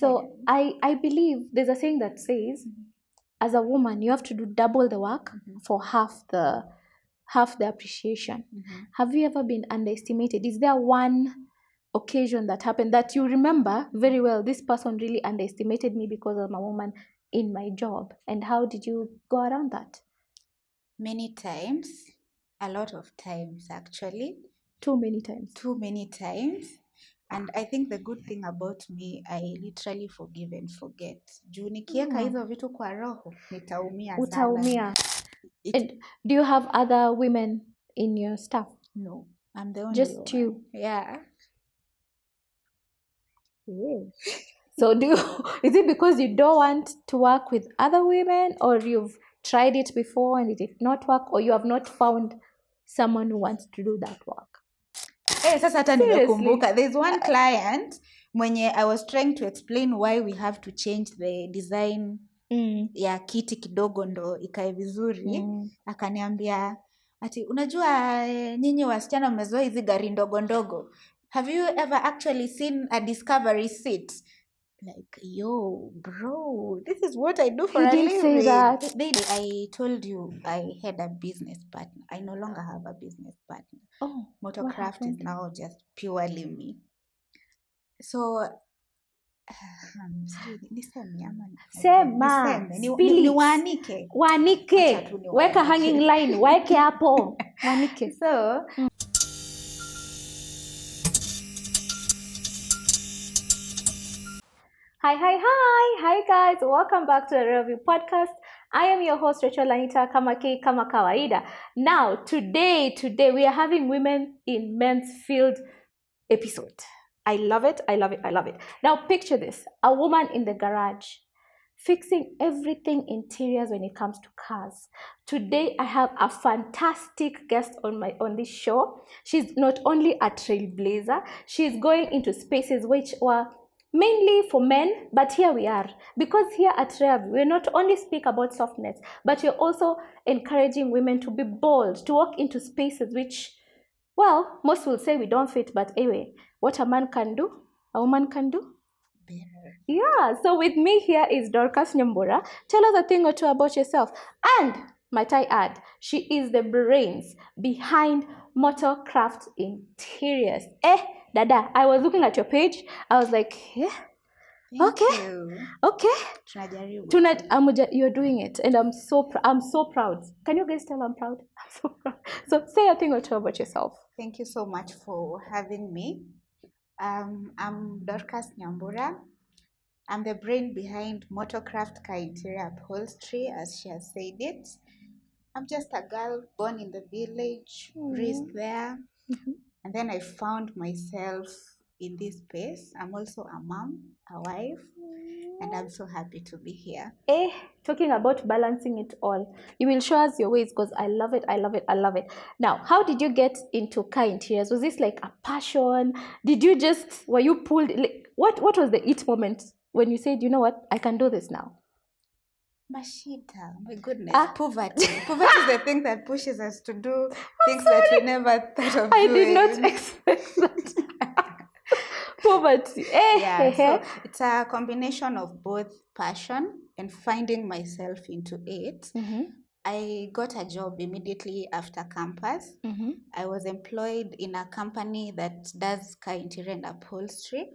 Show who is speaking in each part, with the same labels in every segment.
Speaker 1: So I believe there's a saying that says, as a woman, you have to do double the work for half the appreciation. Have you ever been underestimated? Is there one occasion that happened that you remember very well? This person really underestimated me because I'm a woman in my job. And how did you go around that?
Speaker 2: Many times, a lot of times actually.
Speaker 1: Too many times.
Speaker 2: And I think the good thing about me, I literally forgive and forget. Juu nikieka hizo vitu kwa roho, nitaumia sana.
Speaker 1: Utaumia. And do you have other women in your staff?
Speaker 2: No, I'm the only
Speaker 1: Just
Speaker 2: one.
Speaker 1: you?
Speaker 2: Yeah.
Speaker 1: So is it because you don't want to work with other women, or you've tried it before and it did not work, or you have not found someone who wants to do that work?
Speaker 2: Sasa hata nimekumbuka. There's one client mwenye I was trying to explain why we have to change the design ya kiti kidogo ndo ikae vizuri. Akaniambia ati unajua nyinyi wasichana mmezoea hizi gari ndogo ndogo. Have you ever actually seen a discovery seat? Like, yo, bro, this is what I do for a living.
Speaker 1: He didn't say that.
Speaker 2: I told you I had a business partner. I no longer have a business partner.
Speaker 1: Oh,
Speaker 2: Motocraft is now just purely me. So,
Speaker 1: sema,
Speaker 2: niwanike.
Speaker 1: Wanike. Weka hanging line. Weke hapo. Wanike.
Speaker 2: So,
Speaker 1: Hi guys, welcome back to the Review Podcast. I am your host Rachel Anita kama kawaida. Now today we are having women in men's field episode. I love it. Now picture this, a woman in the garage fixing everything interiors when it comes to cars. Today I have a fantastic guest on this show. She's not only a trailblazer, she's going into spaces which were mainly for men, but here we are. Because here at Rev, we not only speak about softness, but we're also encouraging women to be bold, to walk into spaces which, well, most will say we don't fit, but anyway, what a man can do, a woman can do. Yeah, so with me here is Dorcas Nyambura. Tell us a thing or two about yourself. And, might I add, she is the brains behind Motocraft Interiors. Dada, I was looking at your page. I was like, yeah.
Speaker 2: Thank
Speaker 1: Okay.
Speaker 2: you.
Speaker 1: Okay. You're doing it, and I'm so proud. Can you guys tell I'm proud? I'm so proud. So say a thing or two about yourself.
Speaker 2: Thank you so much for having me. I'm Dorcas Nyambura. I'm the brain behind Motocraft Interior Upholstery, as she has said it. I'm just a girl born in the village, raised there. And then I found myself in this space. I'm also a mom, a wife, and I'm so happy to be here.
Speaker 1: Talking about balancing it all. You will show us your ways because I love it. Now, how did you get into car interiors? Was this like a passion? Were you pulled? What was the it moment when you said, you know what, I can do this now?
Speaker 2: Mashita, my goodness. Poverty. Poverty is the thing that pushes us to do things that we never thought of doing.
Speaker 1: I did not expect that. Poverty.
Speaker 2: So it's a combination of both passion and finding myself into it. I got a job immediately after campus. I was employed in a company that does car interior and upholstery.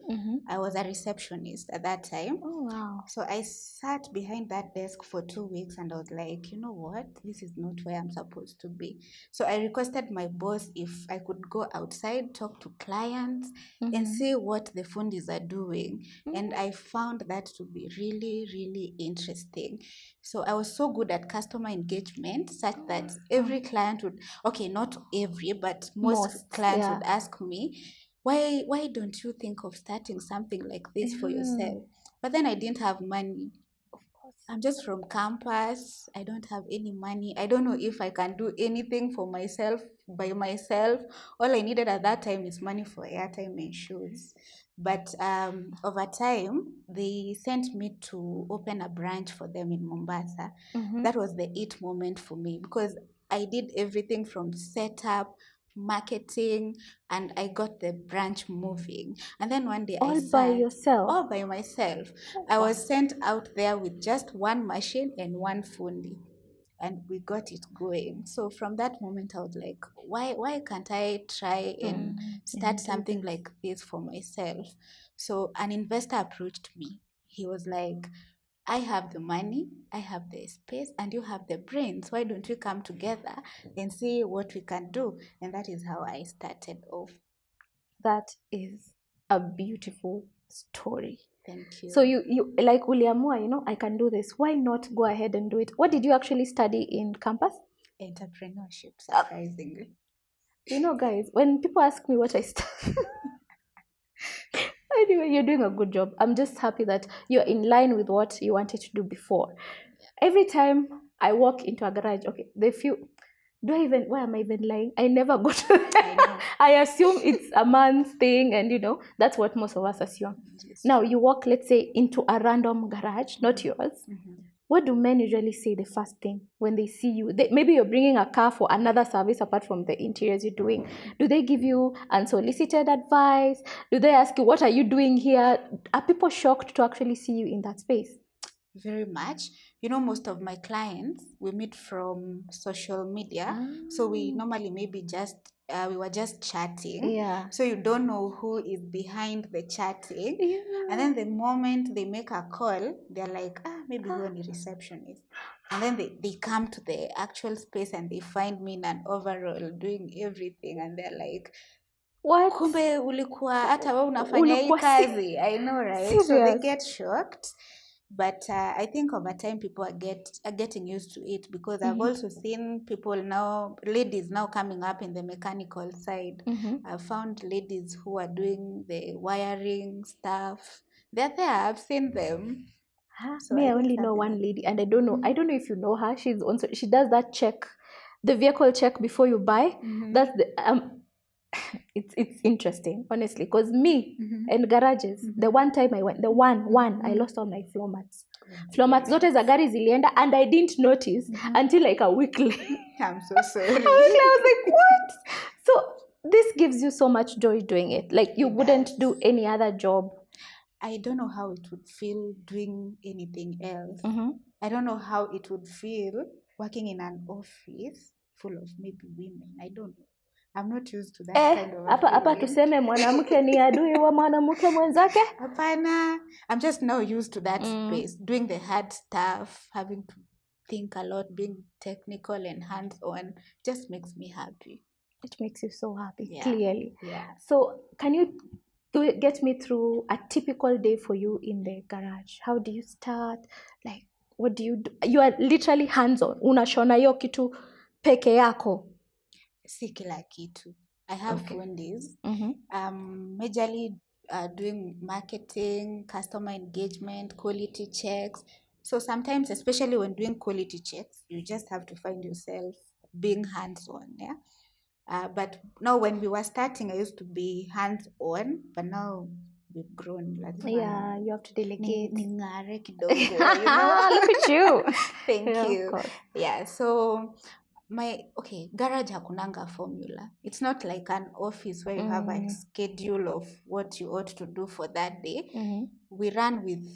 Speaker 2: I was a receptionist at that time.
Speaker 1: Oh, wow.
Speaker 2: So I sat behind that desk for 2 weeks and I was like, you know what? This is not where I'm supposed to be. So I requested my boss if I could go outside, talk to clients and see what the fundis are doing. And I found that to be really, really interesting. So I was so good at customer engagement such that every client would, okay, not every, but most clients would ask me, why don't you think of starting something like this for yourself? But then I didn't have money. Of course. I'm just from campus. I don't have any money. I don't know if I can do anything for myself by myself. All I needed at that time is money for airtime and shoes. But over time, they sent me to open a branch for them in Mombasa. That was the it moment for me because I did everything from setup, marketing, and I got the branch moving. And then one day
Speaker 1: All by yourself?
Speaker 2: all by myself. I was sent out there with just one machine and one fundi, and we got it going. So from that moment, I was like, why can't I try and start something like this for myself? So an investor approached me. He was like, I have the money, I have the space, and you have the brains. Why don't we come together and see what we can do? And that is how I started off.
Speaker 1: That is a beautiful story.
Speaker 2: Thank you.
Speaker 1: So you like uliamua, I can do this. Why not go ahead and do it? What did you actually study in campus?
Speaker 2: Entrepreneurship, surprisingly.
Speaker 1: Guys, when people ask me what I study, anyway, you're doing a good job. I'm just happy that you're in line with what you wanted to do before. Every time I walk into a garage, okay, they feel, why am I even lying? I never go to I assume it's a man's thing, and that's what most of us assume. Yes. Now you walk, let's say, into a random garage, not yours. What do men usually say the first thing when they see you? Maybe you're bringing a car for another service apart from the interiors you're doing. Do they give you unsolicited advice? Do they ask you, what are you doing here? Are people shocked to actually see you in that space?
Speaker 2: Very much. Most of my clients, we meet from social media. So we normally maybe we were just chatting.
Speaker 1: Yeah.
Speaker 2: So you don't know who is behind the chatting. Yeah. And then the moment they make a call, they're like, maybe who is receptionist. And then they come to the actual space and they find me in an overall doing everything. And they're like,
Speaker 1: what?
Speaker 2: Kumbe ulikuwa hata wewe unafanya hii kazi. I know, right? Serious? So they get shocked. But I think over time people are getting used to it, because I've also seen people now, ladies now coming up in the mechanical side. I've found ladies who are doing the wiring stuff. They're there. I've seen them.
Speaker 1: So I only know one lady, and I don't know if you know her. She does that check, the vehicle check before you buy. That's the it's interesting, honestly, because me and garages, the one time I went, I lost all my floor mats. Floor mats zote za gari zilienda, and I didn't notice until like a week later.
Speaker 2: I'm so sorry. I
Speaker 1: was like, what? So this gives you so much joy doing it. Like you wouldn't do any other job.
Speaker 2: I don't know how it would feel doing anything else. I don't know how it would feel working in an office full of maybe women. I don't know. I'm not used to that kind of
Speaker 1: hapa tuseme mwanamke ni adui wa mwanamke mwenzake?
Speaker 2: Hapana. I'm just now used to that space, doing the hard stuff, having to think a lot, being technical and hands-on, just makes me happy.
Speaker 1: It makes you so happy, clearly. Yeah. So can you get me through a typical day for you in the garage? How do you start? Like, what do you do? You are literally hands-on. Unashona hiyo kitu peke yako.
Speaker 2: Si kila kitu. I have fundis. Majorly doing marketing, customer engagement, quality checks. So sometimes, especially when doing quality checks, you just have to find yourself being hands-on. Yeah. But now when we were starting, I used to be hands-on, but now we've grown.
Speaker 1: Yeah, you have to delegate.
Speaker 2: Ningare kidogo, you know?
Speaker 1: Look at you.
Speaker 2: Thank you. Yeah, so garage hakunanga formula. It's not like an office where you have a schedule of what you ought to do for that day. We run with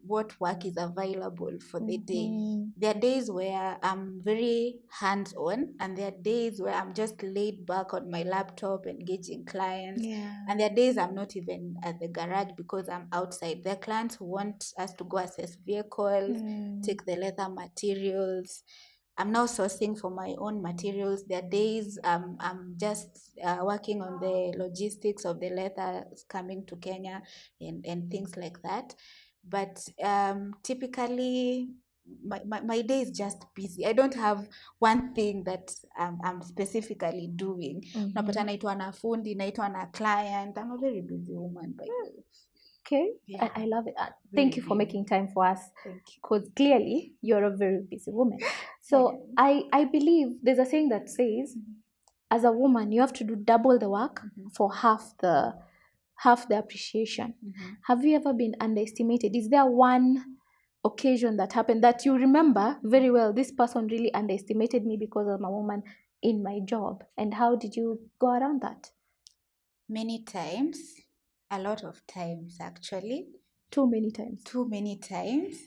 Speaker 2: what work is available for the day. There are days where I'm very hands-on, and there are days where I'm just laid back on my laptop engaging clients. And there are days I'm not even at the garage because I'm outside. There are clients who want us to go assess vehicles, take the leather materials. I'm now sourcing for my own materials. There are days I'm just working on the logistics of the leather coming to Kenya and things like that. But typically, my day is just busy. I don't have one thing that I'm specifically doing. Napata naitwa na fundi, naitwa na client. I'm a very busy woman, by the way.
Speaker 1: Okay, yeah. I love it. Thank you for making time for us. Because clearly you're a very busy woman. So I believe there's a saying that says, as a woman, you have to do double the work for half the appreciation. Have you ever been underestimated? Is there one occasion that happened that you remember very well? This person really underestimated me because I'm a woman. in my job, and how did you go around that?
Speaker 2: Many times, a lot of times actually.
Speaker 1: Too many times.
Speaker 2: Too many times.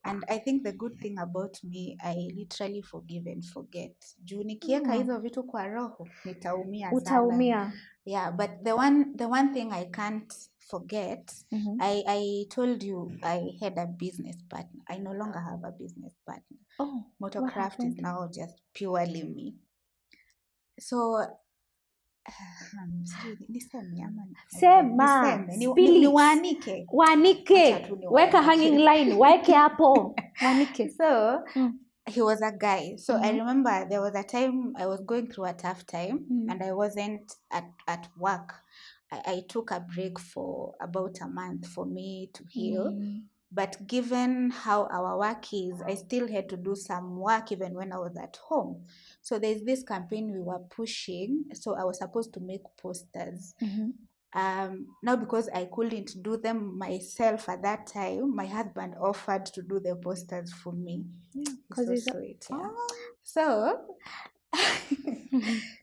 Speaker 2: And I think the good thing about me, I literally forgive and forget. Juu nikieka hizo vitu kwa roho, nitaumia sana.
Speaker 1: Utaumia.
Speaker 2: Yeah, but the one thing I can't forget, I told you I had a business partner. I no longer have a business partner.
Speaker 1: Oh,
Speaker 2: Motocraft is now just purely me. So
Speaker 1: sema,
Speaker 2: niwaanike,
Speaker 1: weka hanging line, weke hapo, wanike.
Speaker 2: So he was a guy. So I remember there was a time I was going through a tough time and I wasn't at work. I took a break for about a month for me to heal. But given how our work is, I still had to do some work even when I was at home. So there's this campaign we were pushing. So I was supposed to make posters. Now because I couldn't do them myself at that time, my husband offered to do the posters for me. So sweet, yeah. So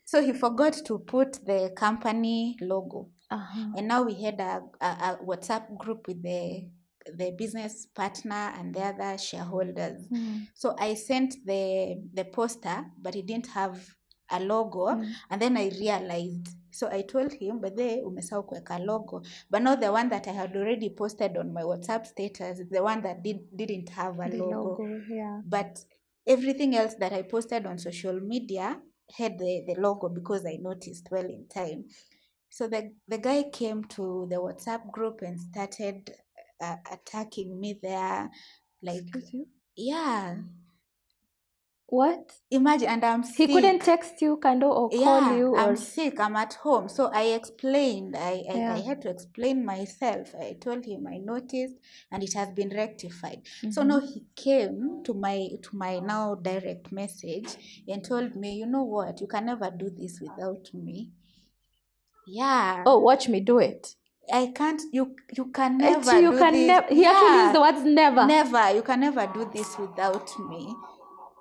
Speaker 2: so he forgot to put the company logo. And now we had a WhatsApp group with the business partner and the other shareholders. So I sent the poster, but it didn't have a logo. And then I realized. So I told him, but they umesahau kuweka logo. But not the one that I had already posted on my WhatsApp status, the one that didn't have a logo.
Speaker 1: Yeah.
Speaker 2: But everything else that I posted on social media had the logo because I noticed well in time. So the guy came to the WhatsApp group and started attacking me there. Like, yeah.
Speaker 1: What?
Speaker 2: Imagine, and I'm sick.
Speaker 1: He couldn't text you, Kando, or call you? Or...
Speaker 2: I'm sick. I'm at home. So I explained. I had to explain myself. I told him I noticed, and it has been rectified. So now he came to my now direct message and told me, you know what? You can never do this without me. Yeah.
Speaker 1: Oh, watch me do it.
Speaker 2: I can't. You can never do this.
Speaker 1: He actually used the words never.
Speaker 2: Never. You can never do this without me.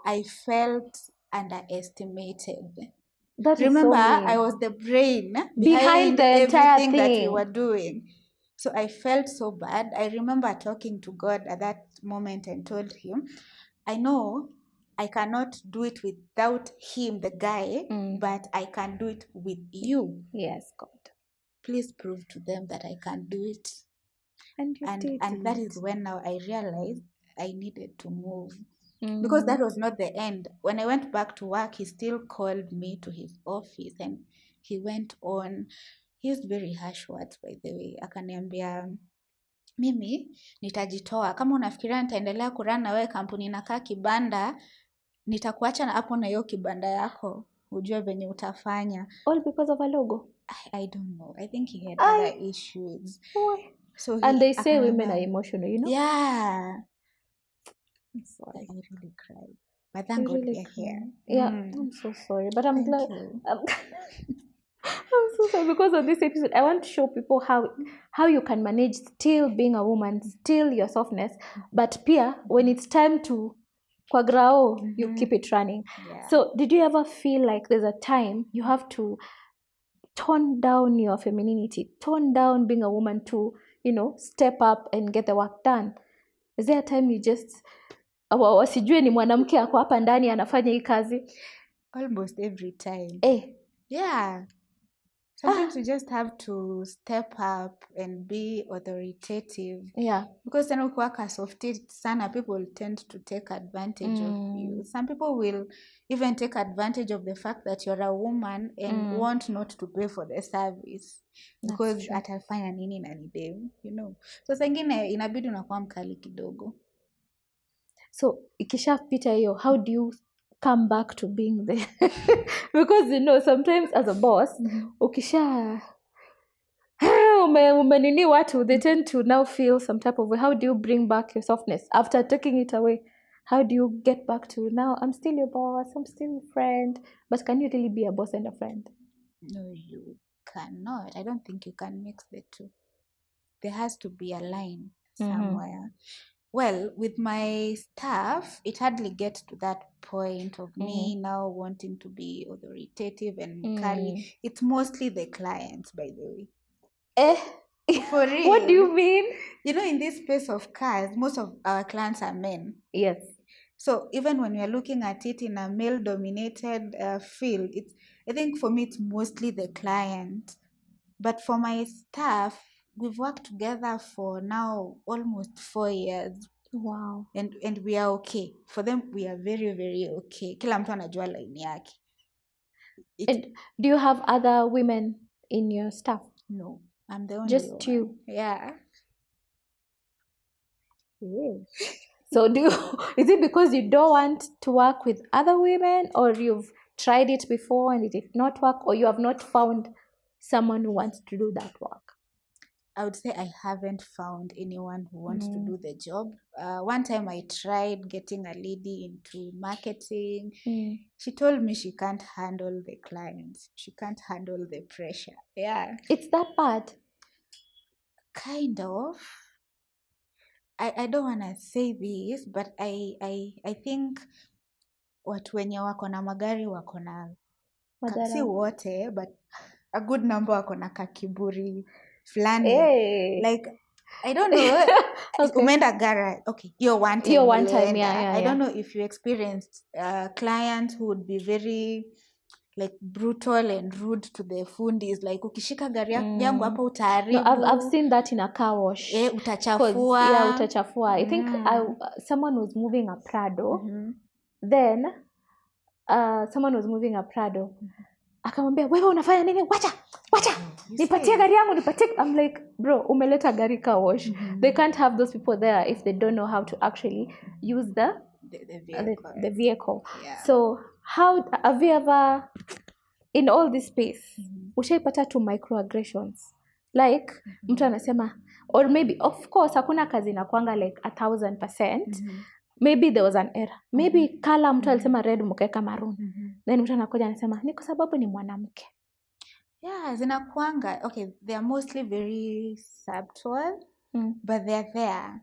Speaker 2: I felt underestimated. Remember, I was the brain behind the entire thing that we were doing. So I felt so bad. I remember talking to God at that moment and told him, I know I cannot do it without him, the guy, but I can do it with you.
Speaker 1: Yes, God.
Speaker 2: Please prove to them that I can do it.
Speaker 1: And you did.
Speaker 2: And that is when now I realized I needed to move. Because that was not the end. When I went back to work, he still called me to his office and he went on. He used very harsh words, by the way. Akaniambia, mimi nitajitoa. Kama unafikiria nitaendelea kurun na wewe kampuni inakaa kibanda, nitakuacha na hapo na hiyo kibanda yako. Ujue venye utafanya.
Speaker 1: All because of a logo?
Speaker 2: I don't know. I think he had other issues.
Speaker 1: So and they say women are emotional, you know?
Speaker 2: Yeah.
Speaker 1: I'm sorry.
Speaker 2: I really cried. But thank God we're here.
Speaker 1: Yeah, I'm so sorry. But I'm glad. I'm so sorry because of this episode. I want to show people how you can manage still being a woman, still your softness. But pia, when it's time to kwa grao, you keep it running. Yeah. So did you ever feel like there's a time you have to tone down your femininity, tone down being a woman to, step up and get the work done? Is there a time you just... wasijue ni mwanamke ako hapa ndani anafanya hii kazi?
Speaker 2: Almost every time. Yeah. Sometimes you just have to step up and be authoritative.
Speaker 1: Yeah.
Speaker 2: Because then ukiwaka softie sana, people tend to take advantage of you. Some people will even take advantage of the fact that you're a woman and want not to pay for the service. Because atafanya nini na ni dem, So sengine inabidi unakuwa mkali kidogo.
Speaker 1: So ikishapita hiyo, how do you come back to being there? Because sometimes as a boss, ukisha umenini watu, they tend to now feel some type of way. How do you bring back your softness after taking it away? How do you get back to, now I'm still your boss, I'm still your friend, but can you really be a boss and a friend?
Speaker 2: No, you cannot. I don't think you can mix the two. There has to be a line somewhere. Well, with my staff, it hardly gets to that point of me now wanting to be authoritative and curly. It's mostly the clients, by the way. For real.
Speaker 1: What do you mean?
Speaker 2: You know, in this space of cars, most of our clients are men.
Speaker 1: Yes.
Speaker 2: So even when we are looking at it in a male-dominated field, I think for me, it's mostly the client. But for my staff, we've worked together for now almost 4 years.
Speaker 1: Wow.
Speaker 2: And we are okay. For them, we are very, very okay. Kila mtu anajua line yake.
Speaker 1: And do you have other women in your staff?
Speaker 2: No, I'm the only
Speaker 1: Just
Speaker 2: one.
Speaker 1: you?
Speaker 2: Yeah.
Speaker 1: So is it because you don't want to work with other women, or you've tried it before and it did not work, or you have not found someone who wants to do that work?
Speaker 2: I would say I haven't found anyone who wants to do the job. One time I tried getting a lady into marketing. She told me she can't handle the clients. She can't handle the pressure. Yeah.
Speaker 1: It's that bad?
Speaker 2: Kind of. I don't want to say this, but I think watu wenye wako na magari wako na si wote, but a good number wako na kakiburi fulani.
Speaker 1: Hey.
Speaker 2: Like, I don't know. Okay. Umeenda garage. Okay, you're one time. Yeah. I don't know if you experienced clients who would be very like brutal and rude to the fundis, like ukishika gari yangu hapo utaharibu.
Speaker 1: No, I've seen that in a car wash.
Speaker 2: Utachafua.
Speaker 1: Yeah, utachafua. I think someone was moving a Prado. Then someone was moving a Prado. Akamwambia, wewe unafanya nini? Wacha. Nipatie gari yangu, nipatie. I'm like, bro, umeleta gari car wash. They can't have those people there if they don't know how to actually use the vehicle.
Speaker 2: Yeah.
Speaker 1: So how have you ever, in all this space, ushaipata tu microaggressions? Like, mtu anasema, or maybe, of course, hakuna kazi inakuanga like 1000%. Maybe there was an error. Maybe kala mtu alisema red mkeka maroon. Then mtu anakuja anasema, ni kwa sababu ni mwanamke.
Speaker 2: Yeah, zinakuanga. Okay, they are mostly very subtle, but they're there.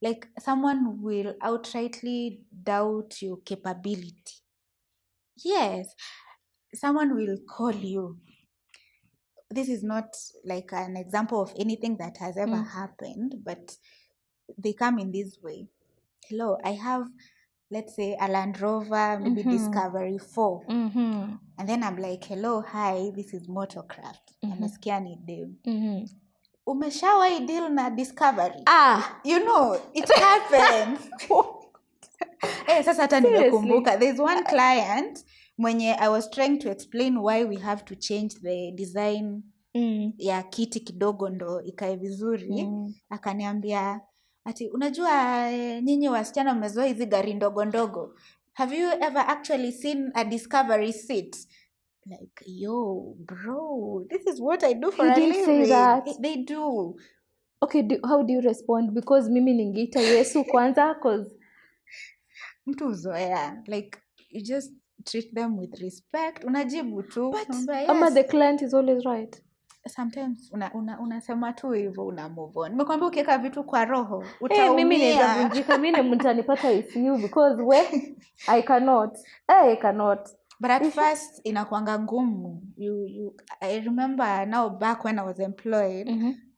Speaker 2: Like, someone will outrightly doubt your capability. Yes, someone will call you. This is not like an example of anything that has ever happened, but they come in this way. Hello, I have, let's say, a Land Rover, maybe Discovery 4. And then I'm like, hello, hi, this is Motocraft. Amesikia ni deal. Umeshawahi deal na Discovery? You know, it happens. Sasa hata nimekumbuka. There's one client mwenye I was trying to explain why we have to change the design ya kiti kidogo ndo ikae vizuri. Akaniambia, ati unajua nyinyi wasichana mmezoea hizi gari ndogo ndogo. Have you ever actually seen a Discovery seat? Like, yo, bro, this is what I do for a living. He didn't say that. They do.
Speaker 1: Okay, how do you respond? Because mimi ningeita Yesu kwanza, cause
Speaker 2: mtu uzoea. Like, you just treat them with respect. Unajibu tu.
Speaker 1: But yes. The client is always right.
Speaker 2: Sometimes unasema tu hivyo una move on. Nimekwambia ukiweka vitu kwa roho utaumia.
Speaker 1: Mimi naweza vunjika, mimi mtanipata with you because I cannot. I cannot.
Speaker 2: But at first inakuanga ngumu. I remember now back when I was employed,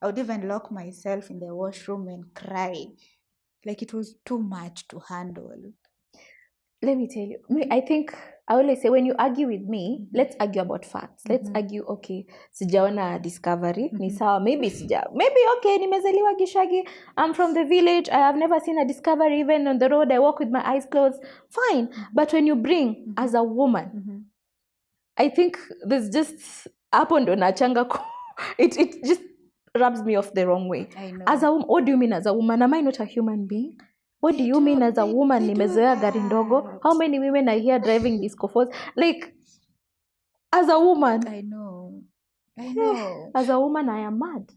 Speaker 2: I would even lock myself in the washroom and cry. Like it was too much to handle.
Speaker 1: Let me tell you. I think I always say when you argue with me, let's argue about facts. Let's argue, okay, sijaona Discovery, ni sawa, maybe okay, nimezaliwa Gishagi, I'm from the village, I have never seen a Discovery even on the road, I walk with my eyes closed, fine. But when you bring as a woman, I think there's just hapo ndo nachanga it just rubs me off the wrong way.
Speaker 2: I know.
Speaker 1: As a woman, what do you mean as a woman? Am I not a human being? What do you mean as a woman? Nimezoea gari ndogo. How many women are here driving disco fours? Like, as a woman.
Speaker 2: I know.
Speaker 1: As a woman, I am mad.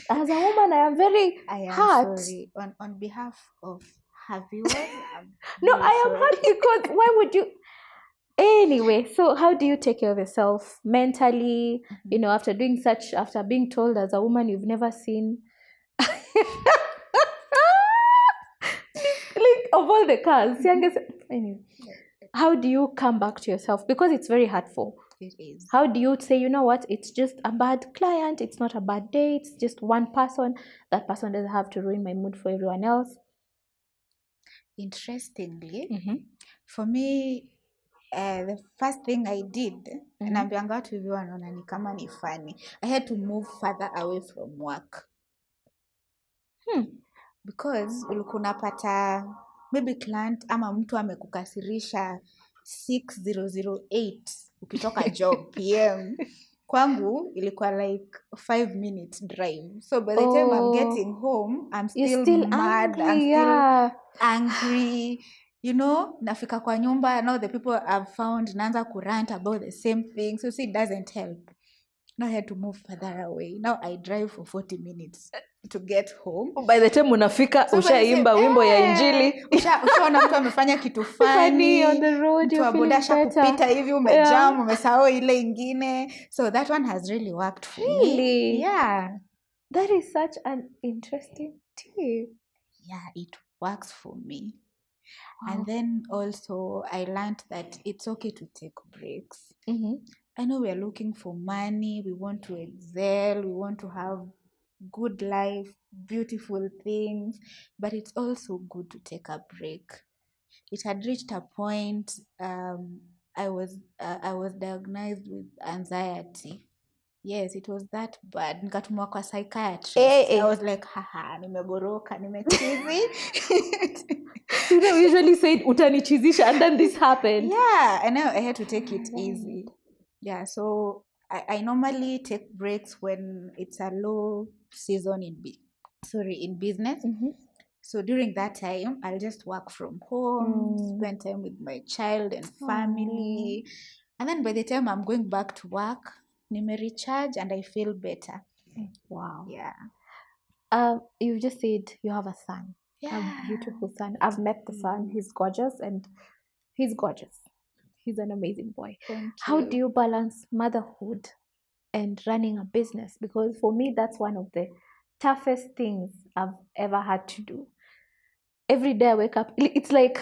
Speaker 1: As a woman, I am very hurt.
Speaker 2: Sorry. On behalf of her viewers,
Speaker 1: no, I am hurt because why would you... Anyway, so how do you take care of yourself mentally? You know, after being told as a woman you've never seen... all the cars. Anyway, how do you come back to yourself? Because it's very hurtful.
Speaker 2: It is.
Speaker 1: How do you say, you know what, it's just a bad client, it's not a bad day, it's just one person. That person doesn't have to ruin my mood for everyone else.
Speaker 2: Interestingly, for me, the first thing I did, naambianga watu hivi wanaona ni kama ni funny, I had to move further away from work. Because ulikuwa unapata maybe client ama mtu amekukasirisha 6008 ukitoka job PM. Kwangu ilikuwa like 5 minutes drive. So by the time I'm getting home, I'm still mad,
Speaker 1: angry,
Speaker 2: I'm still angry. You know, nafika kwa nyumba, now the people I've found, naanza kurant about the same thing. So see, it doesn't help. Now I had to move further away. Now I drive for 40 minutes to get home.
Speaker 1: By the time unafika, ushaimba wimbo ya injili.
Speaker 2: Ushaona mtu amefanya kitu funny
Speaker 1: on the road,
Speaker 2: mtu wa boda shakupita hivi umejam, umesahau ile ingine. So that one has really worked for me. Yeah.
Speaker 1: That is such an interesting tip.
Speaker 2: Yeah, it works for me. And then also I learned that it's okay to take breaks. I know we are looking for money, we want to excel, we want to have good life, beautiful things, but it's also good to take a break. It had reached a point, I was diagnosed with anxiety. Yes, it was that bad. Nikatumwa kwa psychiatrist. I was like, haha, nimegoroka, nimechizi.
Speaker 1: You know, usually say utanichizisha, and then this happened.
Speaker 2: Yeah, and now I had to take it easy. Yeah, so I normally take breaks when it's a low season in business. So during that time, I'll just work from home, spend time with my child and family. And then by the time I'm going back to work, recharge and I feel better.
Speaker 1: Wow.
Speaker 2: Yeah.
Speaker 1: You just said you have a son.
Speaker 2: Yeah.
Speaker 1: A beautiful son. I've met the son. He's gorgeous and he's gorgeous. He's an amazing boy.
Speaker 2: Thank you.
Speaker 1: How do you balance motherhood and running a business? Because for me, that's one of the toughest things I've ever had to do. Every day I wake up, it's like,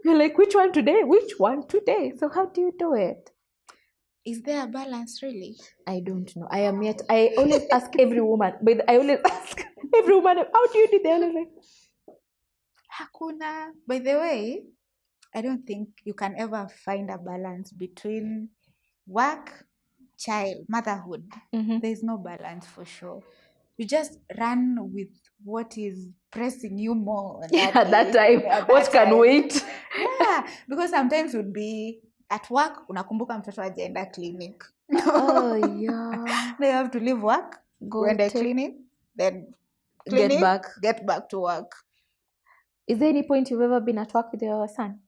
Speaker 1: you're like, which one today? Which one today? So how do you do it?
Speaker 2: Is there a balance really?
Speaker 1: I don't know. I always ask every woman, but I always ask every woman, how do you do that?
Speaker 2: Hakuna. By the way, I don't think you can ever find a balance between work, child, motherhood. There's no balance for sure. You just run with what is pressing you more.
Speaker 1: At that time. What can wait?
Speaker 2: Yeah, because sometimes you'd be at work, unakumbuka mtoto hajaenda clinic.
Speaker 1: Oh, yeah.
Speaker 2: Now you have to leave work, go to the clinic, then clinic, get back to work.
Speaker 1: Is there any point you've ever been at work with your son?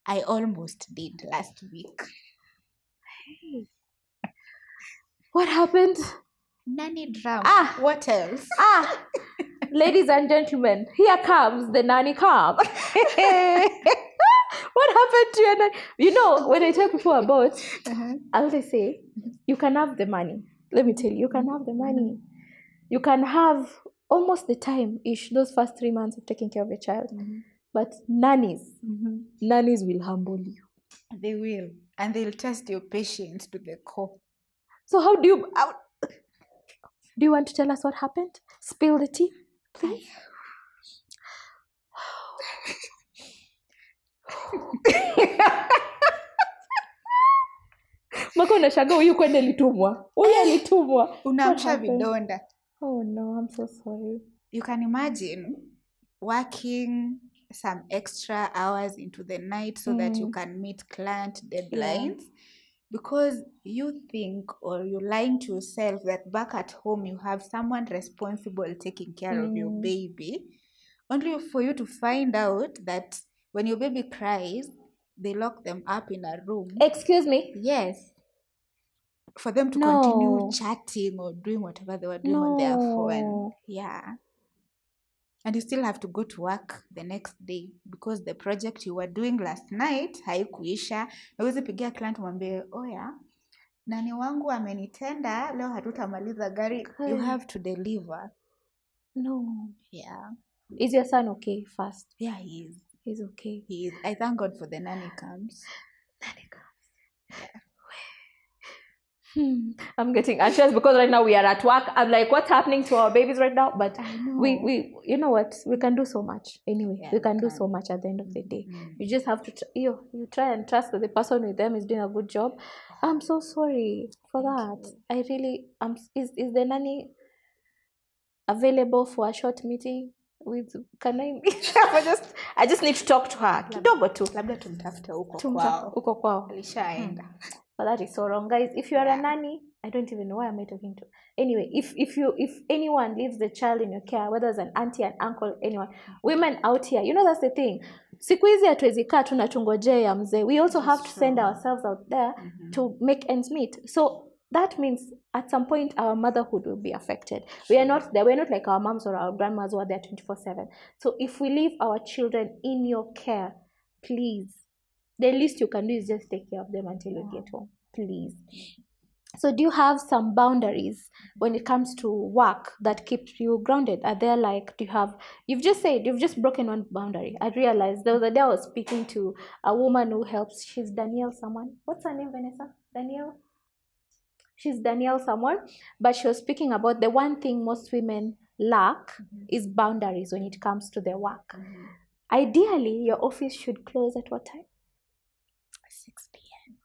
Speaker 2: I almost did last week.
Speaker 1: Hey. What happened?
Speaker 2: Nanny drama. What else?
Speaker 1: Ladies and gentlemen, here comes the nanny cam. What happened to your nanny? You know, when I tell people about, I always say, you can have the money. Let me tell you, you can have the money. You can have almost the time-ish, those first 3 months of taking care of your child. But nannies will humble you.
Speaker 2: They will. And they'll test your patience to the core.
Speaker 1: So how do you want to tell us what happened? Spill the tea, please. Mako unashangaa huyu kwenda alitumwa. Huyu alitumwa.
Speaker 2: Unaamsha vidonda.
Speaker 1: Oh no, I'm so sorry.
Speaker 2: You can imagine working some extra hours into the night so that you can meet client deadlines. Because you think or you're lying to yourself that back at home you have someone responsible taking care of your baby, only for you to find out that when your baby cries, they lock them up in a room.
Speaker 1: Excuse me?
Speaker 2: Yes. For them to continue chatting or doing whatever they were doing on their phone. Yeah. And you still have to go to work the next day because the project you were doing last night haikuisha. Huwezi pigia client mwambie, oya, nani wangu amenitenda, leo hatutamaliza gari. You have to deliver.
Speaker 1: No.
Speaker 2: Yeah.
Speaker 1: Is your son okay first?
Speaker 2: Yeah, he is.
Speaker 1: He's okay.
Speaker 2: He is. I thank God for the nanny comes.
Speaker 1: Nanny comes. Yeah. I'm getting anxious because right now we are at work. I'm like, what's happening to our babies right now? But we you know what? We can do so much. Anyway, we can do so much at the end of the day. You just have to you try and trust that the person with them is doing a good job. I'm so sorry for that. I really is the nanny available for a short meeting with I just need to talk to her kidogo tu.
Speaker 2: Labda tumtafute huko kwao. Alishaenda.
Speaker 1: But that is so wrong, guys. If you are a nanny, I don't even know why am I talking to. Anyway, if anyone leaves the child in your care, whether it's an auntie, an uncle, anyone, women out here, that's the thing. Siku hizi hatuwezi kaa tunatungojea mzee. We also have to send ourselves out there to make ends meet. So that means at some point our motherhood will be affected. We are not there. We're not like our moms or our grandmas who are there 24/7. So if we leave our children in your care, please, the least you can do is just take care of them until you get home, please. So do you have some boundaries when it comes to work that keeps you grounded? Are there you've just broken one boundary. I realized there was a day I was speaking to a woman who helps, she's Danielle someone. What's her name, Vanessa? Danielle? She's Danielle someone, but she was speaking about the one thing most women lack is boundaries when it comes to their work. Ideally, your office should close at what time?
Speaker 2: 6 p.m.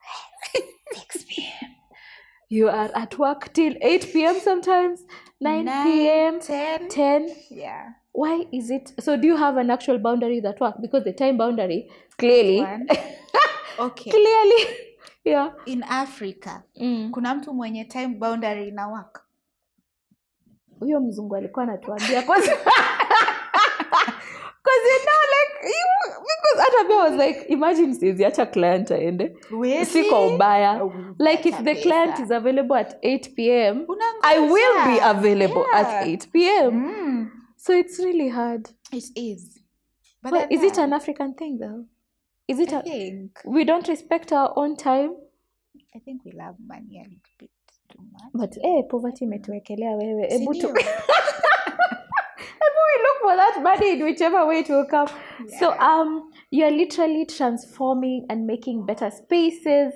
Speaker 1: 6 p.m. You are at work till 8 p.m. sometimes, 9 p.m., 10.
Speaker 2: Yeah.
Speaker 1: Why is it? So do you have an actual boundary at work? Because the time boundary, clearly.
Speaker 2: Okay.
Speaker 1: Clearly. Yeah.
Speaker 2: In Africa, kuna mtu mwenye time boundary na work?
Speaker 1: Huyo mzungu alikuwa anatuambia because because Atabe was like, imagine sizi acha client aende. Siko ubaya. Like if the client is available at 8 p.m., I will be available at 8 p.m. So it's really hard.
Speaker 2: It is.
Speaker 1: But is it an African thing though? Is it
Speaker 2: I think
Speaker 1: we don't respect our own time?
Speaker 2: I think we love money a little bit too much.
Speaker 1: But poverty imetuwekelea wewe. Ebu we look for that money in whichever way it will come. Yeah. So you're literally transforming and making better spaces.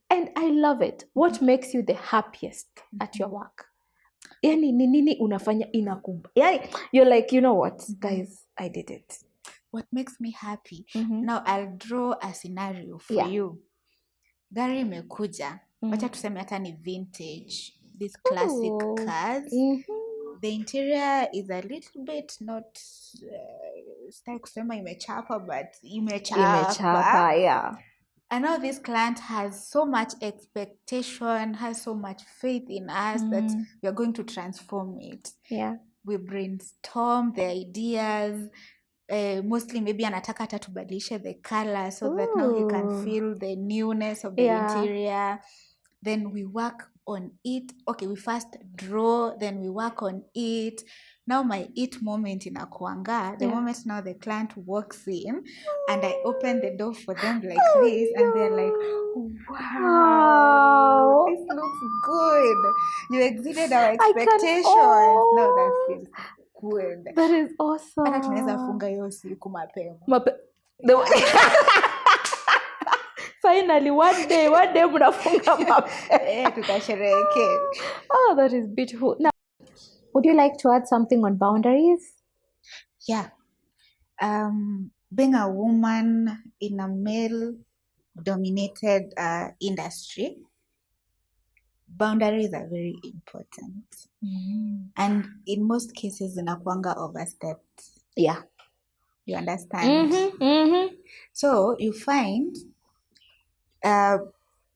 Speaker 1: And I love it. What makes you the happiest at your work? Yani nini unafanya inakumba. Yani you're like, you know what, guys, I did it.
Speaker 2: What makes me happy? Now I'll draw a scenario for you. Gari imekuja. Wacha tuseme hata ni vintage. These classic cars. The interior is a little bit not style kusema imechapa, but imechapa,
Speaker 1: yeah.
Speaker 2: And now this client has so much expectation, has so much faith in us that we are going to transform it.
Speaker 1: Yeah.
Speaker 2: We brainstorm the ideas. Mostly maybe anataka hata tubadilishe the color so that now he can feel the newness of the interior. Then we work on it. Okay, we first draw, then we work on it. Now my it moment inakuanga, the moment now the client walks in and I open the door for them like this and they're like, wow, this looks good. You exceeded our expectations. Now that feels good.
Speaker 1: That is awesome.
Speaker 2: Hata tunaweza funga hiyo siku mapema.
Speaker 1: Finally, one day mnafunga mapema.
Speaker 2: Tutasherehekea.
Speaker 1: Oh, that is beautiful. Now, would you like to add something on boundaries?
Speaker 2: Yeah. Being a woman in a male-dominated industry, boundaries are very important. And in most cases, inakuanga overstepped.
Speaker 1: Yeah.
Speaker 2: You understand? So you find, I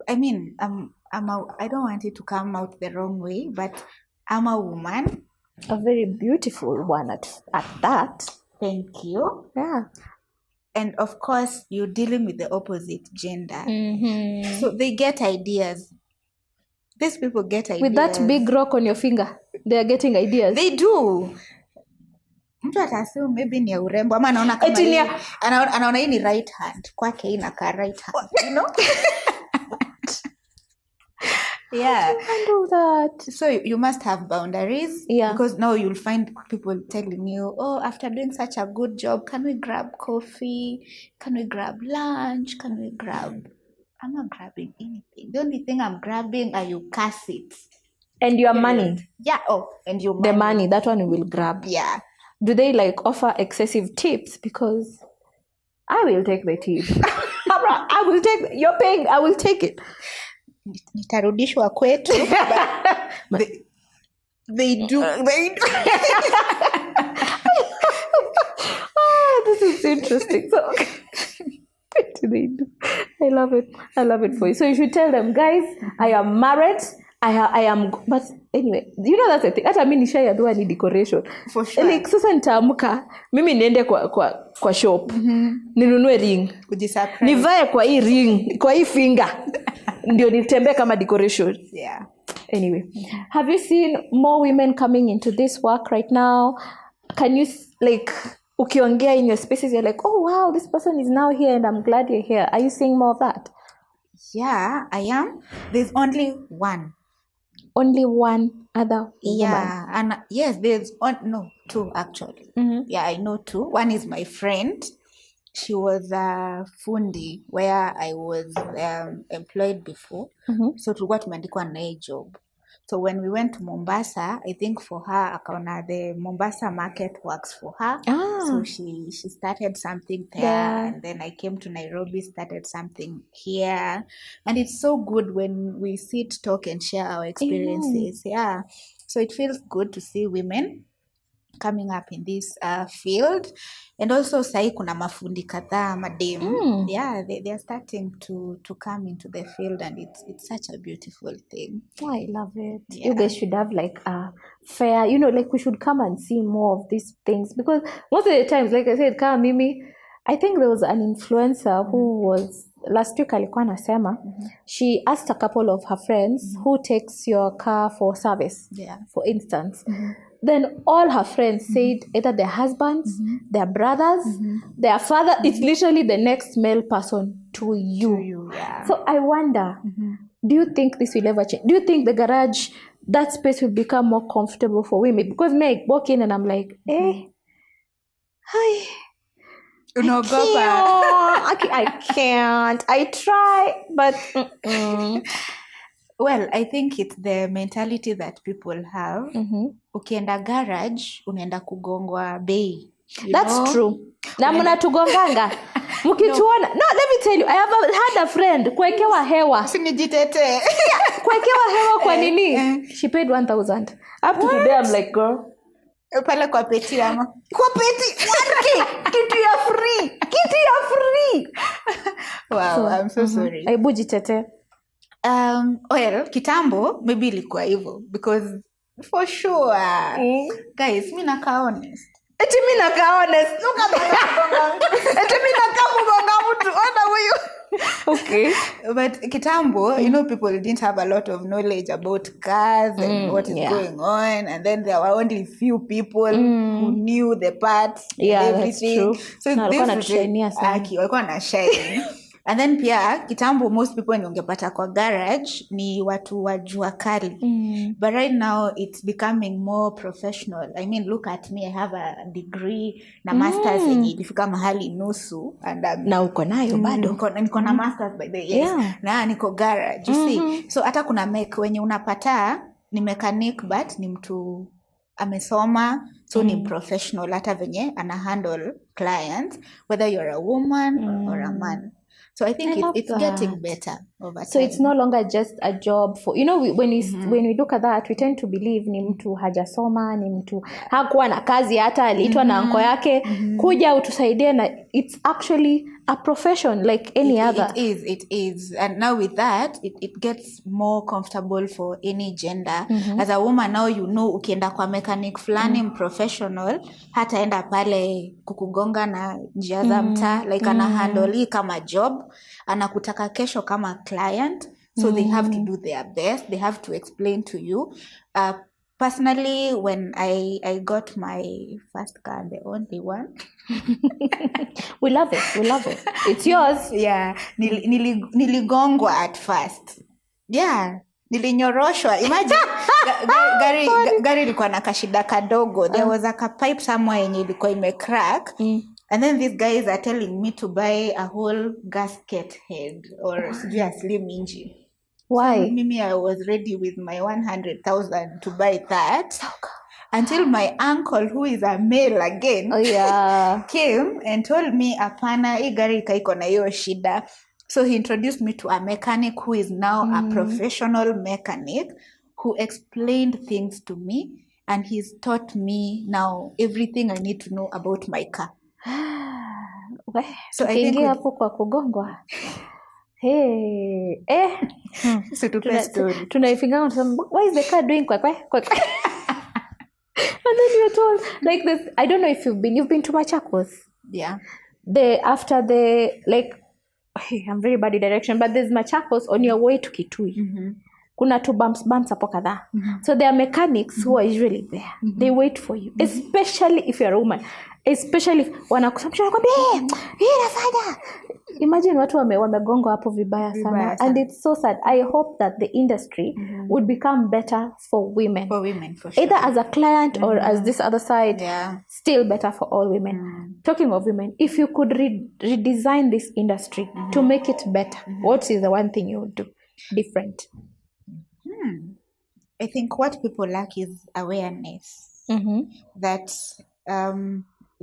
Speaker 2: don't want it to come out the wrong way, but I'm a woman.
Speaker 1: A very beautiful one at that.
Speaker 2: Thank you.
Speaker 1: Yeah.
Speaker 2: And of course, you're dealing with the opposite gender. So they get ideas. These people get ideas.
Speaker 1: With that big rock on your finger, they are getting ideas.
Speaker 2: They do. Mtu atasema maybe ni ya urembo ama anaona kama anaona hii ni right hand kwake inakaa right hand, you know. Yeah.
Speaker 1: How do you handle that?
Speaker 2: So you must have boundaries.
Speaker 1: Yeah.
Speaker 2: Because now you'll find people telling you, oh, after doing such a good job, can we grab coffee? Can we grab lunch? Can we grab... I'm not grabbing anything. The only thing I'm grabbing are your cassettes.
Speaker 1: And your money.
Speaker 2: Yeah. Oh, and your money.
Speaker 1: The money, that one we will grab.
Speaker 2: Yeah.
Speaker 1: Do they like offer excessive tips? Because I will take the tip. I will take, you're paying, I will take it.
Speaker 2: Nitarudishwa kwetu. But they do.
Speaker 1: Oh, this is interesting. So, what do they do? I love it. I love it for you. So you should tell them, guys, I am married. I am, but anyway, you know that's the thing. Hata mimi nishaiambiwa ni decoration.
Speaker 2: For sure.
Speaker 1: Like sasa nitaamka, mimi niende kwa shop. Ninunue ring.
Speaker 2: Kujisurprise.
Speaker 1: Nivae kwa hii ring, kwa hii finger. Ndio nitembee kama decoration.
Speaker 2: Yeah.
Speaker 1: Anyway, have you seen more women coming into this work right now? Can you like ukiongea in your spaces, you're like, oh wow, this person is now here and I'm glad you're here. Are you seeing more of that?
Speaker 2: Yeah, I am. There's only one.
Speaker 1: Only one other
Speaker 2: Yeah, and yes, there's two actually. Yeah, I know two. One is my friend. She was a fundi where I was employed before. So tulikuwa tumeandikwa na a job. So when we went to Mombasa, I think for her, akaona the Mombasa market works for her. So she started something there, and then I came to Nairobi, started something here. And it's so good when we sit, talk, and share our experiences. Yeah. So it feels good to see women coming up in this field. And also sahi kuna mafundi kadhaa madem. Yeah, they are starting to come into the field, and it's such a beautiful thing.
Speaker 1: Oh, I love it.
Speaker 2: Yeah.
Speaker 1: You guys should have like a fair, like we should come and see more of these things, because most of the times, like I said, kama mimi, I think there was an influencer who was last week alikuwa anasema, she asked a couple of her friends who takes your car for service, for instance. Then all her friends said either their husbands, their brothers, their father. It's literally the next male person to you.
Speaker 2: Yeah.
Speaker 1: So I wonder, do you think this will ever change? Do you think the garage, that space will become more comfortable for women? Because me, I walk in and I'm like, hi. I can't. I try, but...
Speaker 2: Well, I think it's the mentality that people have. Ukienda garage, unaenda kugongwa bei.
Speaker 1: That's true. Na mnatugonganga. Mkituona. No, let me tell you, I have had a friend kuwekewa hewa.
Speaker 2: Usinijitete.
Speaker 1: Kuwekewa hewa kwa nini? She paid 1,000. Up to today, I'm like, girl.
Speaker 2: Pale kwa peti ama.
Speaker 1: Kwa peti. 1K. Kitu ya free.
Speaker 2: Wow, so, I'm so sorry.
Speaker 1: Aibu jitete.
Speaker 2: Well, kitambo maybe ilikuwa hivyo, because for sure guys, mi nakaa honest.
Speaker 1: Eti mi nakaa honest. Look at that. Eti mi nakaa kugonga mtu. Ona huyu. Okay.
Speaker 2: But kitambo, people didn't have a lot of knowledge about cars and what is going on, and then there were only few people who knew the parts and everything.
Speaker 1: That's true.
Speaker 2: So walikuwa na shine. And then pia kitambo, most people ni ungepata kwa garage ni watu wa jua kali. But right now it's becoming more professional. I mean, look at me, I have a degree na masters yenye ilifika mahali nusu, and
Speaker 1: na uko nayo bado.
Speaker 2: Niko na masters by the way. Yes. Na niko garage, you see. So hata kuna mech wenye unapata ni mechanic, but ni mtu amesoma, so ni professional, hata venye ana handle clients, whether you're a woman or a man. So I think it's getting better over time.
Speaker 1: So it's no longer just a job for, when we look at that, we tend to believe ni mtu hajasoma, ni mtu hakuwa na kazi, hata aliitwa na anko yake kuja utusaidie, na it's actually a profession like any other.
Speaker 2: It is. And now with that, it gets more comfortable for any gender. As a woman now, ukienda kwa mechanic fulani professional, hata enda pale kukugonga na njia za mtaa, like ana handle hii kama job, anakutaka kesho kama client. So they have to do their best. They have to explain to you. Personally, when I got my first car, the only one.
Speaker 1: We love it. It's yours.
Speaker 2: Yeah. Niligongwa at first. Yeah. Nilinyoroshwa. Imagine gari ilikuwa na kashida kadogo. There was a pipe somewhere yenye ilikuwa imecrack. And then these guys are telling me to buy a whole gasket head or a slim engine.
Speaker 1: Why?
Speaker 2: So mimi, I was ready with my 100,000 to buy that. Until my uncle, who is a male again, came and told me, apana, hii gari iko na hiyo shida. So he introduced me to a mechanic who is now a professional mechanic who explained things to me, and he's taught me now everything I need to know about my car.
Speaker 1: So I think hapo kwa kugongwa.
Speaker 2: So
Speaker 1: tunaifinga why is the car doing kwa and then you're told like this. I don't know if you've been to Machakos.
Speaker 2: Yeah.
Speaker 1: After the like I'm very bad in direction, but there's Machakos on your way to Kitui. Kuna tu bumps hapo kadhaa. So there are mechanics who are usually there. They wait for you, especially if you're a woman. Especially if wanakusababisha nakwambia hii nafanya. Imagine watu wamegongo hapo vibaya sana. And it's so sad. I hope that the industry would become better for women.
Speaker 2: For women, for sure.
Speaker 1: Either as a client or as this other side. Still better for all women. Talking of women, if you could redesign this industry to make it better, what is the one thing you would do different?
Speaker 2: I think what people lack is awareness that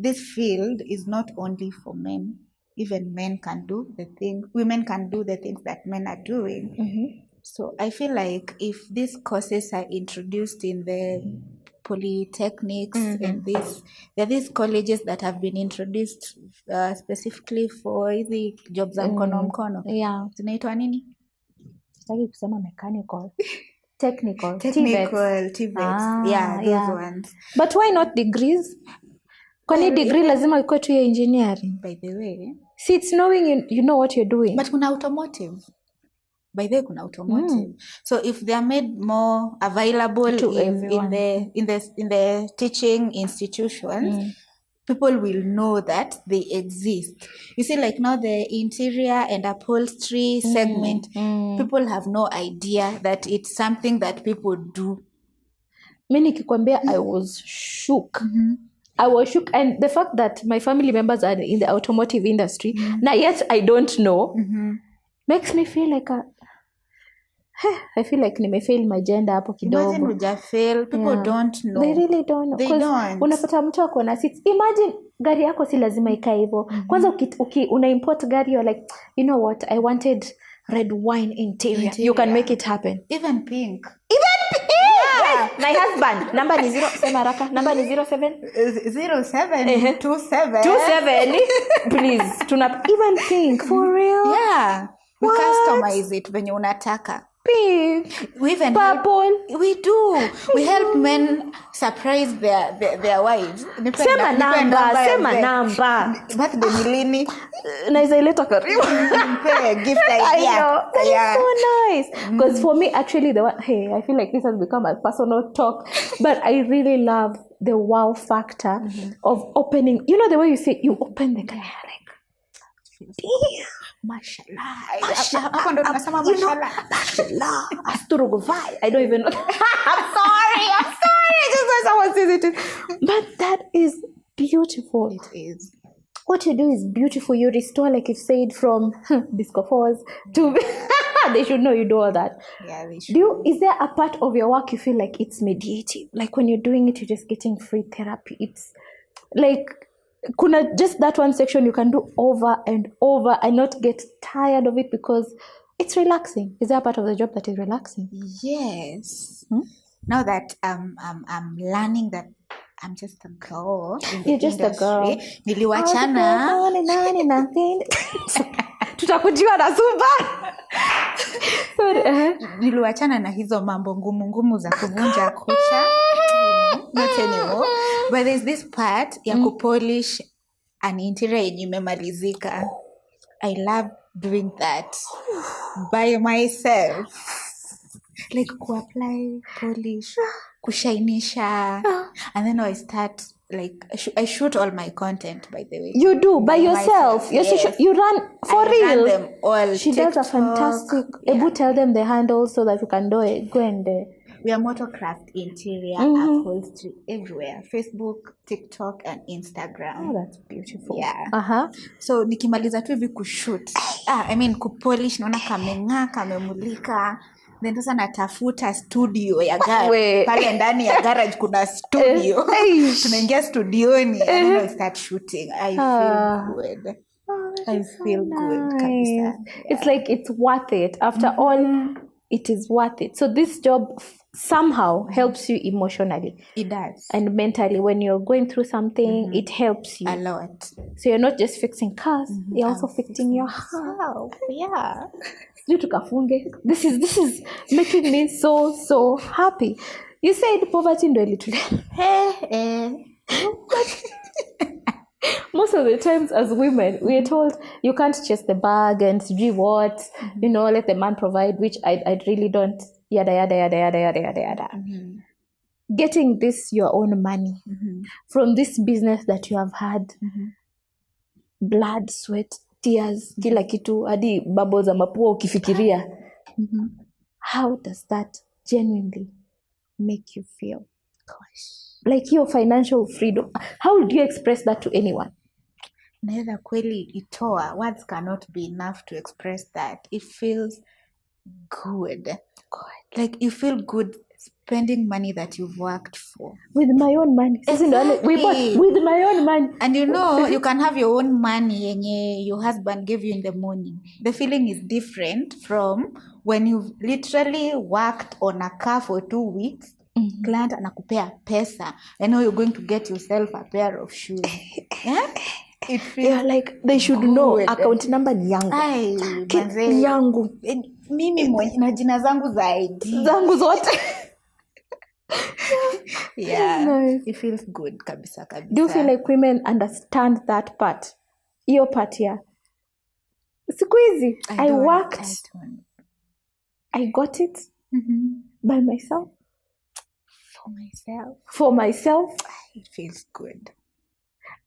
Speaker 2: this field is not only for men. Even men can do the things, women can do the things that men are doing. So I feel like if these courses are introduced in the polytechnics and there are these colleges that have been introduced specifically for the jobs za mkono. Zinaitwa nini?
Speaker 1: Sitaki kusema mechanical. Technical,
Speaker 2: TVETs. Those ones.
Speaker 1: But why not degrees? Kwani degree lazima ikuwe tu ya engineering?
Speaker 2: By the way,
Speaker 1: see, it's knowing you know what you're doing.
Speaker 2: But kuna automotive. By the way, kuna automotive. So if they are made more available
Speaker 1: to
Speaker 2: in the teaching institutions, people will know that they exist. You see, like now the interior and upholstery segment, people have no idea that it's something that people do.
Speaker 1: Mimi nikikwambia I was shook. I was shook, and the fact that my family members are in the automotive industry, now yet I don't know, makes me feel like I feel like nimefail my gender hapo kidogo.
Speaker 2: Imagine hujafail, people don't know.
Speaker 1: They really don't know.
Speaker 2: They don't.
Speaker 1: Unapata mtu ako na seats. Imagine gari yako si lazima ikae hivyo. Kwanza una import gari, you're like, you know what, I wanted red wine interior. You can make it happen.
Speaker 2: Even pink.
Speaker 1: My husband, number ni 0, sema haraka. Number ni 07 27. Please, even pink for real.
Speaker 2: Yeah. We customize it when unataka.
Speaker 1: Pink.
Speaker 2: We even
Speaker 1: purple.
Speaker 2: We do. We help men surprise their wives.
Speaker 1: Sema number.
Speaker 2: Birthday ni lini?
Speaker 1: Naweza ileta karibu.
Speaker 2: Gift idea.
Speaker 1: I know. That is so nice. Because for me, actually, I feel like this has become a personal talk. But I really love the wow factor of opening. You know the way you say, you open the car, like, damn. Mashallah.
Speaker 2: Hapo ndo tunasema mashallah.
Speaker 1: Mashallah. Asturuguvai. I don't even know. I'm sorry. Just when someone says it. But that is beautiful.
Speaker 2: It is.
Speaker 1: What you do is beautiful. You restore, like you've said, from disco fours to... They should know you do all that.
Speaker 2: Yeah, they should.
Speaker 1: Is there a part of your work you feel like it's mediative? Like when you're doing it, you're just getting free therapy. It's like... Kuna just that one section you can do over and over and not get tired of it because it's relaxing. Is there a part of the job that is relaxing?
Speaker 2: Yes. Now that I'm learning that I'm just a girl in the
Speaker 1: You're just
Speaker 2: industry.
Speaker 1: A girl.
Speaker 2: Niliwachana.
Speaker 1: Tutakujiwa na Zumba.
Speaker 2: Niliwachana na hizo mambo ngumu za kuvunja kucha. Not anymore. But there's this part ya kupolish an interior yenye imemalizika. I love doing that by myself. Like apply polish, kushainisha, and then I start like I shoot all my content, by the way.
Speaker 1: You do by yourself.
Speaker 2: Yes.
Speaker 1: You run for
Speaker 2: I
Speaker 1: real.
Speaker 2: run them all.
Speaker 1: She
Speaker 2: TikTok,
Speaker 1: does a fantastic. Ebu tell them the handle so that you can go and.
Speaker 2: We are Motocraft interior upholstery everywhere. Facebook, TikTok, and Instagram.
Speaker 1: Oh, that's beautiful.
Speaker 2: Yeah. So nikimaliza tu hivi kushoot. I mean kupolish, naona kameng'aa, kamemulika. Then sasa natafuta studio ya garage. Pale ndani ya garage kuna studio. Tunaingia studioni and then we start shooting. I feel good. I feel good. Kabisa.
Speaker 1: It's like it's worth it. After all, it is worth it. So this job somehow helps you emotionally.
Speaker 2: It does.
Speaker 1: And mentally, when you're going through something, it helps you.
Speaker 2: A lot.
Speaker 1: So you're not just fixing cars, you're also fixing your house.
Speaker 2: Yeah.
Speaker 1: This is making me so happy. You said poverty ndo ilitulea. Most of the times as women, we are told you can't chase the bag and do what, let the man provide, which I really don't. Yada yada yada yada yada yada yada. Getting this your own money from this business that you have had, blood, sweat, tears, kila kitu, hadi babo za mapua ukifikiria. How does that genuinely make you feel? Gosh. Like your financial freedom. How do you express that to anyone?
Speaker 2: Naweza kweli itoa. Words cannot be enough to express that. It feels good. Like you feel good spending money that you've worked for.
Speaker 1: With my own money.
Speaker 2: Exactly.
Speaker 1: We bought with my own money.
Speaker 2: And you can have your own money yenye your husband gave you in the morning. The feeling is different from when you've literally worked on a car for 2 weeks. Client anakupea pesa. I know you're going to get yourself a pair of shoes. It feels
Speaker 1: like they should know account number ni yangu. Yangu.
Speaker 2: Mimi mwenye na jina zangu za ID.
Speaker 1: Zangu zote.
Speaker 2: Nice. It feels good kabisa.
Speaker 1: Do you feel like women understand that part? Your part here. Siku hizi I worked. I got it by myself. For myself.
Speaker 2: It feels good.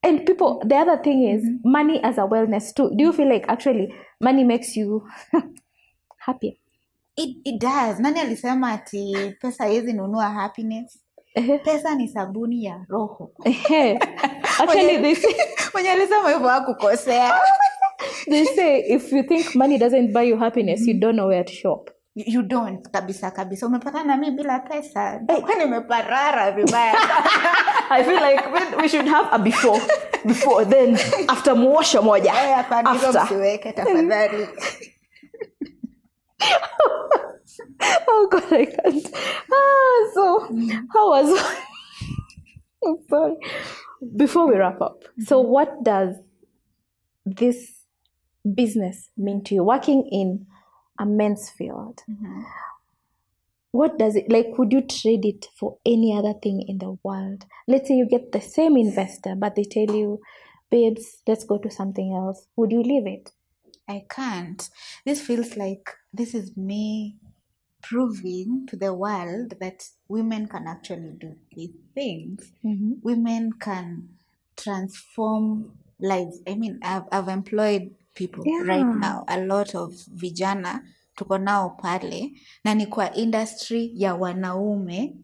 Speaker 1: And people, the other thing is money as a wellness too. Do you feel like actually money makes you happy?
Speaker 2: It does. Nani alisema ati pesa haiwezi nunua happiness? Pesa ni sabuni ya roho.
Speaker 1: Actually they say
Speaker 2: mwenye alisema hivyo hakukosea.
Speaker 1: They say if you think money doesn't buy you happiness, you don't know where to shop.
Speaker 2: You don't kabisa. Umepata na mimi bila pesa. Kwani umeparara vibaya.
Speaker 1: I feel like we should have a before then after muosha moja.
Speaker 2: After msiweke tafadhali.
Speaker 1: Oh God, I can't. So how was I'm sorry. Before we wrap up, so what does this business mean to you? Working in a men's field, what does it like? Would you trade it for any other thing in the world? Let's say you get the same investor, but they tell you, babes, let's go to something else. Would you leave it?
Speaker 2: I can't. This feels like this is me proving to the world that women can actually do these things. Women can transform lives. I mean, I've employed people right now, a lot of vijana tuko nao pale na ni kwa industry ya wanaume.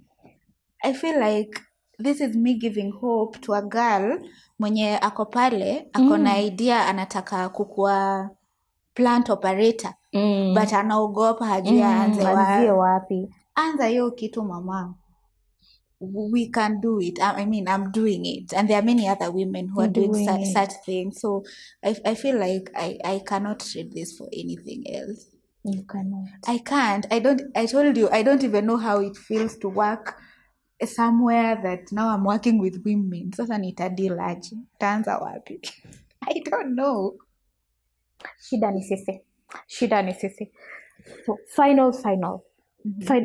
Speaker 2: I feel like this is me giving hope to a girl mwenye ako pale ako na idea anataka kukua plant operator but anaogopa hajui aanze
Speaker 1: wapi.
Speaker 2: Anza hiyo kitu mama. We can do it. I mean, I'm doing it. And there are many other women who are doing such things. So I feel like I cannot trade this for anything else.
Speaker 1: You cannot.
Speaker 2: I can't. I told you, I don't even know how it feels to work somewhere that now I'm working with women. Sasa nitadeal aje. Taanza wapi? I don't know.
Speaker 1: Shida ni sisi. So, final.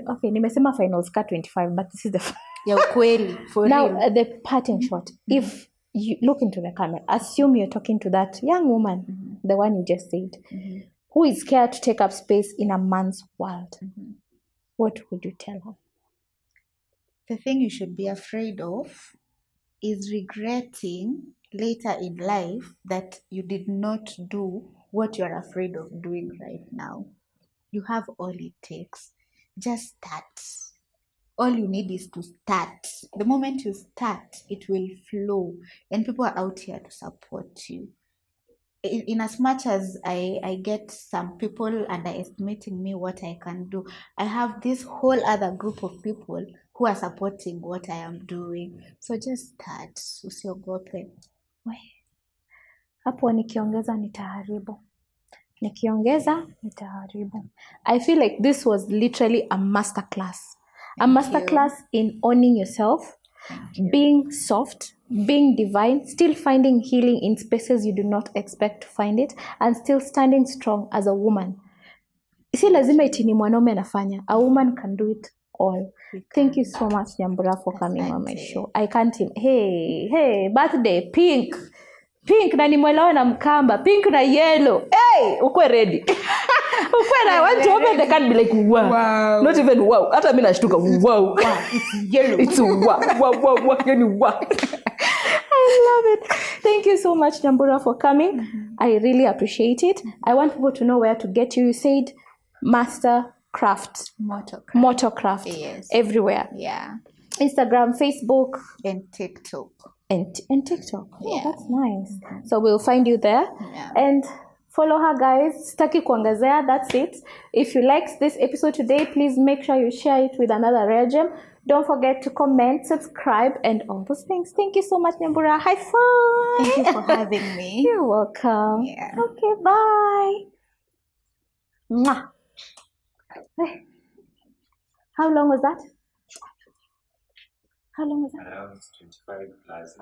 Speaker 1: Okay, nimesema finals ka 25, but this is the
Speaker 2: ya ukweli for
Speaker 1: now
Speaker 2: real.
Speaker 1: The parting shot. If you look into the camera, assume you're talking to that young woman, the one you just said, who is scared to take up space in a man's world. What would you tell her?
Speaker 2: The thing you should be afraid of is regretting later in life that you did not do what you're afraid of doing right now. You have all it takes. Just start. All you need is to start. The moment you start, it will flow, and people are out here to support you. In as much as I get some people underestimating me what I can do, I have this whole other group of people who are supporting what I am doing. So just start. Usiogope.
Speaker 1: Hapo nikiongeza nitaharibu. I feel like this was literally a masterclass. A masterclass in owning yourself, being soft, being divine, still finding healing in spaces you do not expect to find it, and still standing strong as a woman. Si lazima iti ni mwanaume anafanya. A woman can do it all. Thank you so much, Nyambura, for coming on my show. I can't even. Hey, birthday, pink na nimwelewa na mkamba, pink na yellow. Hey, ukwe ready. I want to open the card, be like, wow. Not even wow. Hata mimi nashtuka, wow. It's yellow. It's wow. Wow. I love it. Thank you so much, Nyambura, for coming. I really appreciate it. I want people to know where to get you. You said Motocraft. Motocraft. Everywhere.
Speaker 2: Yeah.
Speaker 1: Instagram, Facebook.
Speaker 2: And TikTok.
Speaker 1: And TikTok. Oh, that's nice. So we'll find you there.
Speaker 2: Yeah.
Speaker 1: And follow her, guys. Staki kuongezea. That's it. If you liked this episode today, please make sure you share it with another rare gem. Don't forget to comment, subscribe, and all those things. Thank you so much, Nyambura. High five.
Speaker 2: Thank you for having me.
Speaker 1: You're welcome.
Speaker 2: Yeah.
Speaker 1: Okay, bye. Mwah. How long was that?
Speaker 3: Around 25 plus.